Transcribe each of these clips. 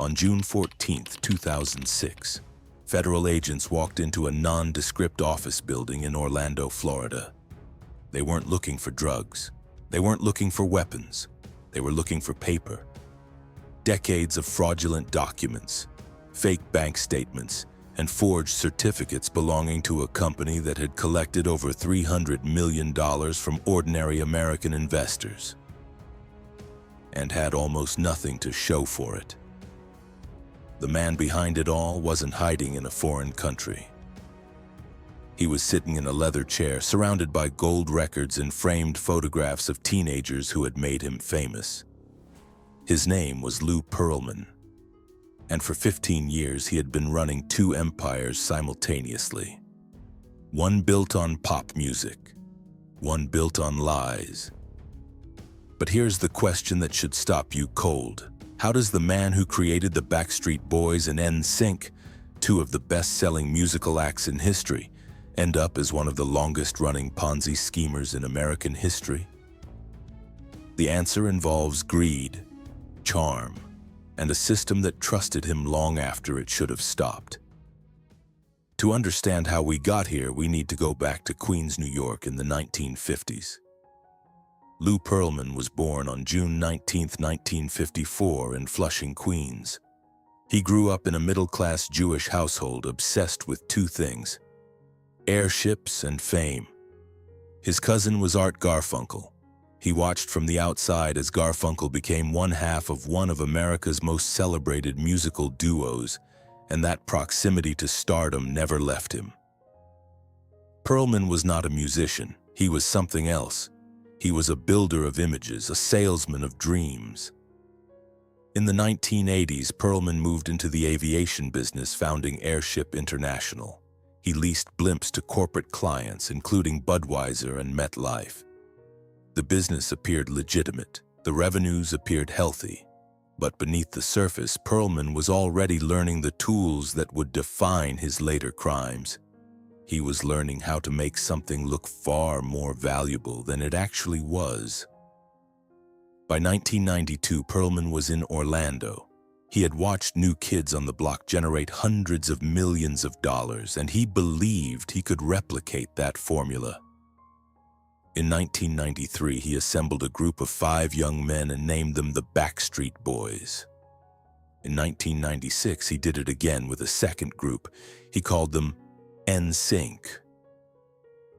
On June 14, 2006, federal agents walked into a nondescript office building in Orlando, Florida. They weren't looking for drugs. They weren't looking for weapons. They were looking for paper. Decades of fraudulent documents, fake bank statements, and forged certificates belonging to a company that had collected over $300 million from ordinary American investors and had almost nothing to show for it. The man behind it all wasn't hiding in a foreign country. He was sitting in a leather chair surrounded by gold records and framed photographs of teenagers who had made him famous. His name was Lou Pearlman, and for 15 years he had been running two empires simultaneously. One built on pop music, one built on lies. But here's the question that should stop you cold. How does the man who created the Backstreet Boys and NSYNC, two of the best-selling musical acts in history, end up as one of the longest-running Ponzi schemers in American history? The answer involves greed, charm, and a system that trusted him long after it should have stopped. To understand how we got here, we need to go back to Queens, New York in the 1950s. Lou Pearlman was born on June 19, 1954 in Flushing, Queens. He grew up in a middle-class Jewish household obsessed with two things: airships and fame. His cousin was Art Garfunkel. He watched from the outside as Garfunkel became one half of one of America's most celebrated musical duos, and that proximity to stardom never left him. Pearlman was not a musician. He was something else. He was a builder of images, a salesman of dreams. In the 1980s, Pearlman moved into the aviation business, founding Airship International. He leased blimps to corporate clients, including Budweiser and MetLife. The business appeared legitimate. The revenues appeared healthy. But beneath the surface, Pearlman was already learning the tools that would define his later crimes. He was learning how to make something look far more valuable than it actually was. By 1992, Pearlman was in Orlando. He had watched new kids on the block generate hundreds of millions of dollars, and he believed he could replicate that formula. In 1993, he assembled a group of 5 young men and named them the Backstreet Boys. In 1996, he did it again with a second group. He called them NSYNC.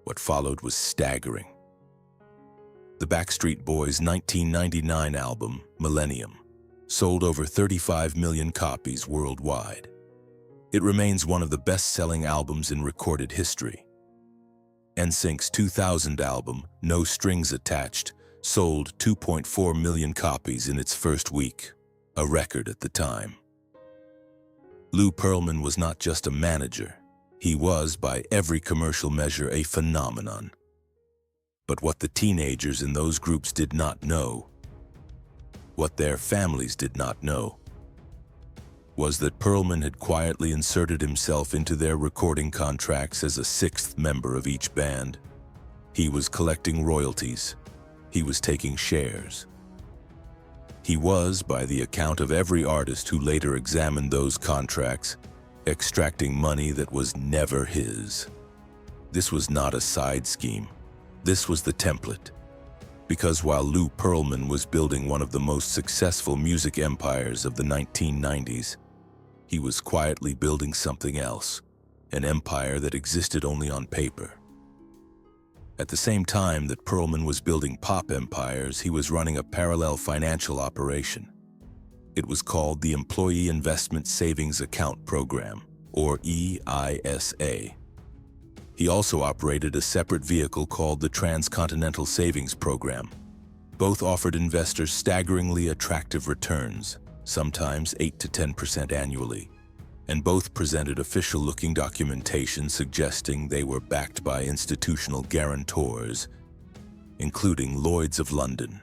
What followed was staggering. The Backstreet Boys' 1999 album, Millennium, sold over 35 million copies worldwide. It remains one of the best-selling albums in recorded history. NSYNC's 2000 album, No Strings Attached, sold 2.4 million copies in its first week, a record at the time. Lou Pearlman was not just a manager. He was, by every commercial measure, a phenomenon. But what the teenagers in those groups did not know, what their families did not know, was that Pearlman had quietly inserted himself into their recording contracts as a 6th member of each band. He was collecting royalties. He was taking shares. He was, by the account of every artist who later examined those contracts, extracting money that was never his. This was not a side scheme. This was the template. Because while Lou Pearlman was building one of the most successful music empires of the 1990s, he was quietly building something else, an empire that existed only on paper. At the same time that Pearlman was building pop empires, he was running a parallel financial operation. It was called the Employee Investment Savings Account Program, or EISA. He also operated a separate vehicle called the Trans Continental Savings Programme. Both offered investors staggeringly attractive returns, sometimes 8 to 10% annually, and both presented official-looking documentation suggesting they were backed by institutional guarantors, including Lloyd's of London.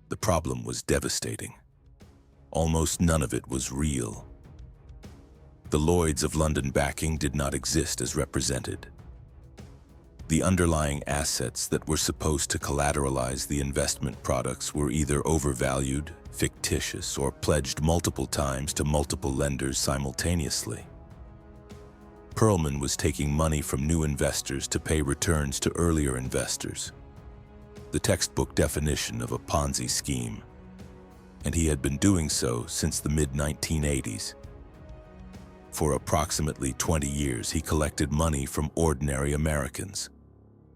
The problem was devastating. Almost none of it was real. The Lloyd's of London backing did not exist as represented. The underlying assets that were supposed to collateralize the investment products were either overvalued, fictitious, or pledged multiple times to multiple lenders simultaneously. Pearlman was taking money from new investors to pay returns to earlier investors, the textbook definition of a Ponzi scheme, and he had been doing so since the mid-1980s. For approximately 20 years, he collected money from ordinary Americans,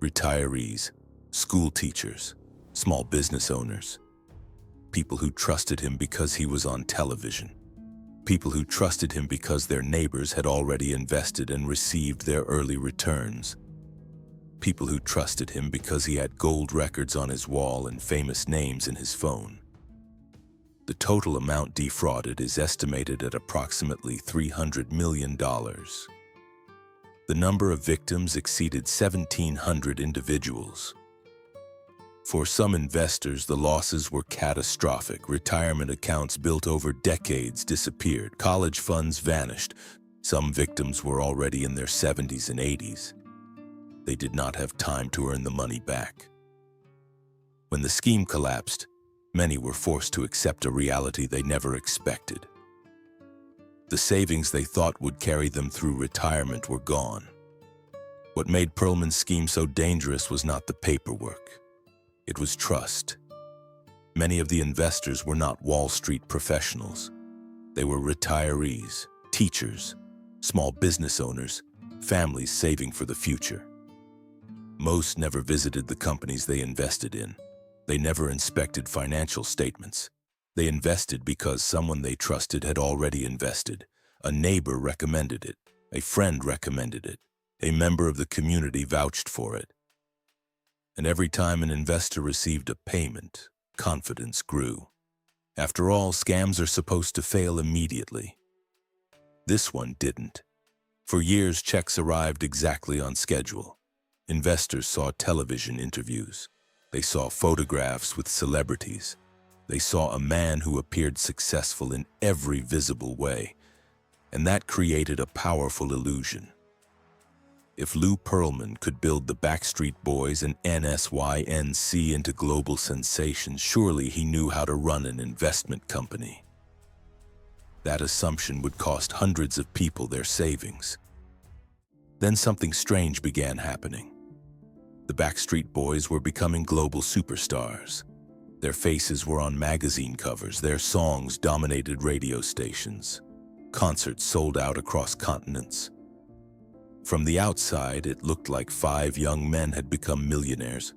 retirees, school teachers, small business owners, people who trusted him because he was on television, people who trusted him because their neighbors had already invested and received their early returns, people who trusted him because he had gold records on his wall and famous names in his phone. The total amount defrauded is estimated at approximately $300 million. The number of victims exceeded 1,700 individuals. For some investors, the losses were catastrophic. Retirement accounts built over decades disappeared. College funds vanished. Some victims were already in their 70s and 80s. They did not have time to earn the money back. When the scheme collapsed, many were forced to accept a reality they never expected. The savings they thought would carry them through retirement were gone. What made Pearlman's scheme so dangerous was not the paperwork. It was trust. Many of the investors were not Wall Street professionals. They were retirees, teachers, small business owners, families saving for the future. Most never visited the companies they invested in. They never inspected financial statements. They invested because someone they trusted had already invested. A neighbor recommended it. A friend recommended it. A member of the community vouched for it. And every time an investor received a payment, confidence grew. After all, scams are supposed to fail immediately. This one didn't. For years, checks arrived exactly on schedule. Investors saw television interviews. They saw photographs with celebrities. They saw a man who appeared successful in every visible way. And that created a powerful illusion. If Lou Pearlman could build the Backstreet Boys and NSYNC into global sensations, surely he knew how to run an investment company. That assumption would cost hundreds of people their savings. Then something strange began happening. The Backstreet Boys were becoming global superstars. Their faces were on magazine covers, their songs dominated radio stations. Concerts sold out across continents. From the outside, it looked like 5 young men had become millionaires.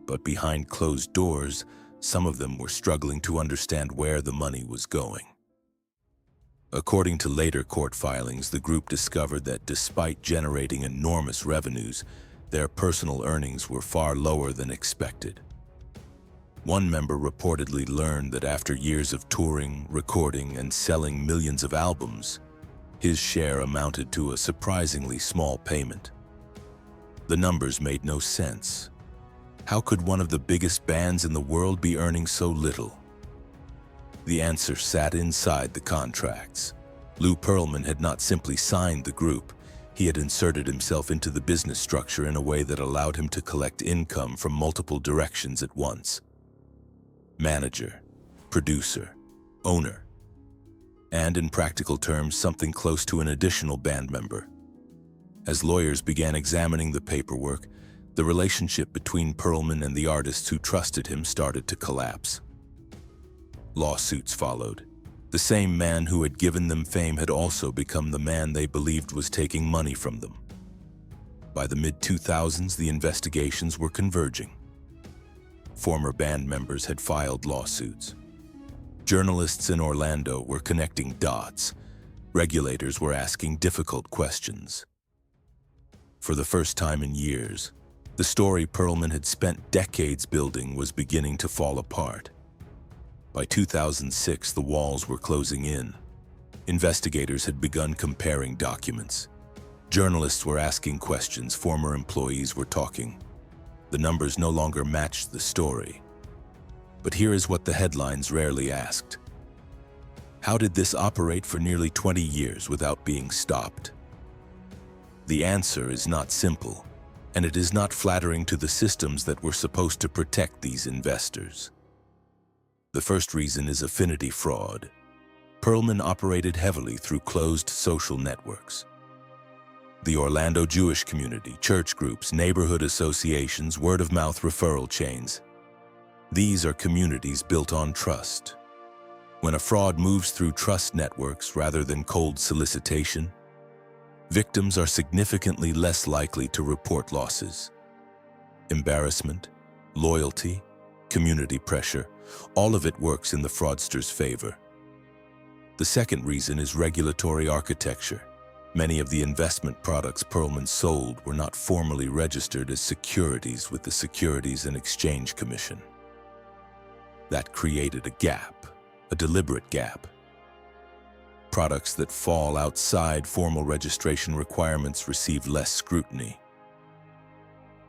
But behind closed doors, some of them were struggling to understand where the money was going. According to later court filings, the group discovered that despite generating enormous revenues, their personal earnings were far lower than expected. One member reportedly learned that after years of touring, recording, and selling millions of albums, his share amounted to a surprisingly small payment. The numbers made no sense. How could one of the biggest bands in the world be earning so little? The answer sat inside the contracts. Lou Pearlman had not simply signed the group. He had inserted himself into the business structure in a way that allowed him to collect income from multiple directions at once. Manager, producer, owner, and in practical terms, something close to an additional band member. As lawyers began examining the paperwork, the relationship between Pearlman and the artists who trusted him started to collapse. Lawsuits followed. The same man who had given them fame had also become the man they believed was taking money from them. By the mid-2000s, the investigations were converging. Former band members had filed lawsuits. Journalists in Orlando were connecting dots. Regulators were asking difficult questions. For the first time in years, the story Pearlman had spent decades building was beginning to fall apart. By 2006, the walls were closing in. Investigators had begun comparing documents. Journalists were asking questions, former employees were talking. The numbers no longer matched the story. But here is what the headlines rarely asked. How did this operate for nearly 20 years without being stopped? The answer is not simple, and it is not flattering to the systems that were supposed to protect these investors. The first reason is affinity fraud. Pearlman operated heavily through closed social networks. The Orlando Jewish community, church groups, neighborhood associations, word-of-mouth referral chains. These are communities built on trust. When a fraud moves through trust networks rather than cold solicitation, victims are significantly less likely to report losses. Embarrassment, loyalty, community pressure, all of it works in the fraudster's favor. The second reason is regulatory architecture. Many of the investment products Pearlman sold were not formally registered as securities with the Securities and Exchange Commission. That created a gap, a deliberate gap. Products that fall outside formal registration requirements receive less scrutiny.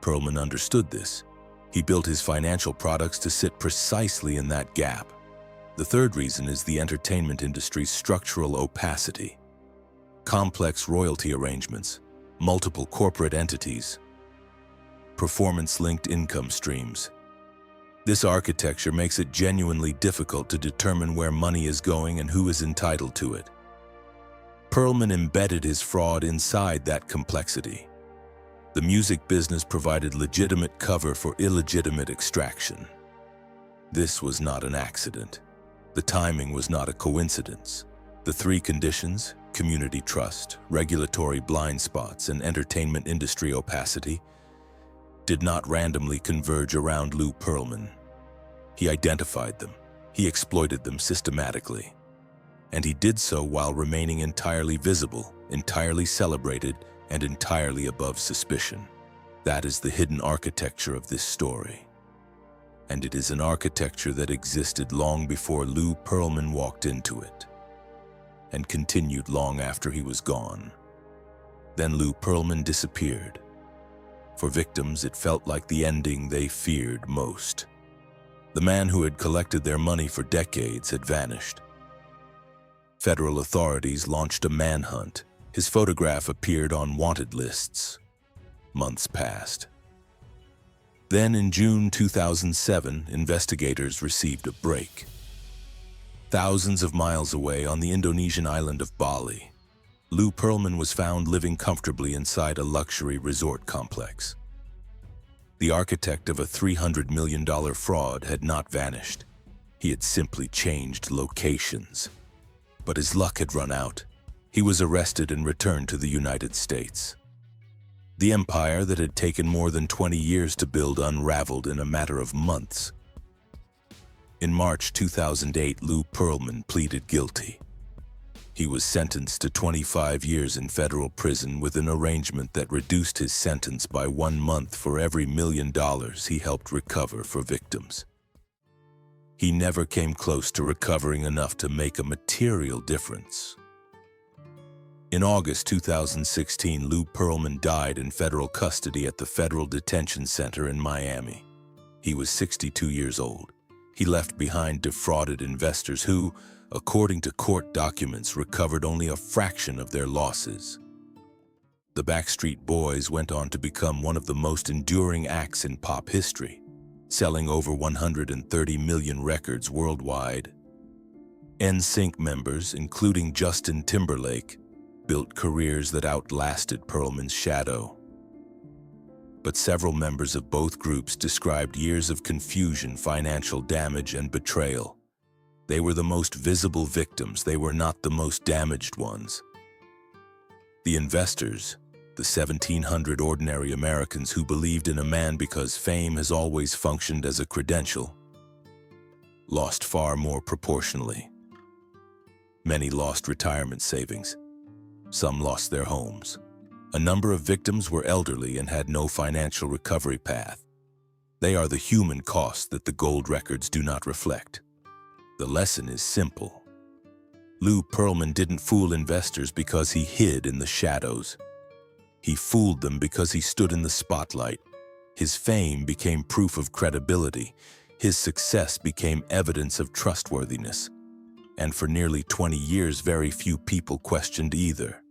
Pearlman understood this. He built his financial products to sit precisely in that gap. The third reason is the entertainment industry's structural opacity. Complex royalty arrangements, multiple corporate entities, performance-linked income streams. This architecture makes it genuinely difficult to determine where money is going and who is entitled to it. Pearlman embedded his fraud inside that complexity. The music business provided legitimate cover for illegitimate extraction. This was not an accident. The timing was not a coincidence. The three conditions, community trust, regulatory blind spots, and entertainment industry opacity, did not randomly converge around Lou Pearlman. He identified them. He exploited them systematically. And he did so while remaining entirely visible, entirely celebrated, and entirely above suspicion. That is the hidden architecture of this story. And it is an architecture that existed long before Lou Pearlman walked into it, and continued long after he was gone. Then Lou Pearlman disappeared. For victims, it felt like the ending they feared most. The man who had collected their money for decades had vanished. Federal authorities launched a manhunt. His photograph appeared on wanted lists. Months passed. Then in June 2007, investigators received a break. Thousands of miles away on the Indonesian island of Bali, Lou Pearlman was found living comfortably inside a luxury resort complex. The architect of a $300 million fraud had not vanished. He had simply changed locations. But his luck had run out. He was arrested and returned to the United States. The empire that had taken more than 20 years to build unraveled in a matter of months. In March 2008, Lou Pearlman pleaded guilty. He was sentenced to 25 years in federal prison with an arrangement that reduced his sentence by 1 month for every $1 million he helped recover for victims. He never came close to recovering enough to make a material difference. In August 2016, Lou Pearlman died in federal custody at the Federal Detention Center in Miami. He was 62 years old. He left behind defrauded investors who, according to court documents, recovered only a fraction of their losses. The Backstreet Boys went on to become one of the most enduring acts in pop history, selling over 130 million records worldwide. NSYNC members, including Justin Timberlake, built careers that outlasted Pearlman's shadow. But several members of both groups described years of confusion, financial damage, and betrayal. They were the most visible victims, they were not the most damaged ones. The investors, the 1,700 ordinary Americans who believed in a man because fame has always functioned as a credential, lost far more proportionally. Many lost retirement savings. Some lost their homes. A number of victims were elderly and had no financial recovery path. They are the human cost that the gold records do not reflect. The lesson is simple. Lou Pearlman didn't fool investors because he hid in the shadows. He fooled them because he stood in the spotlight. His fame became proof of credibility. His success became evidence of trustworthiness. And for nearly 20 years, very few people questioned either.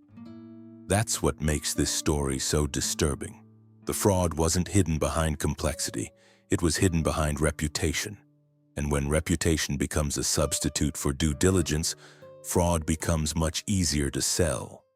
That's what makes this story so disturbing. The fraud wasn't hidden behind complexity. It was hidden behind reputation. And when reputation becomes a substitute for due diligence, fraud becomes much easier to sell.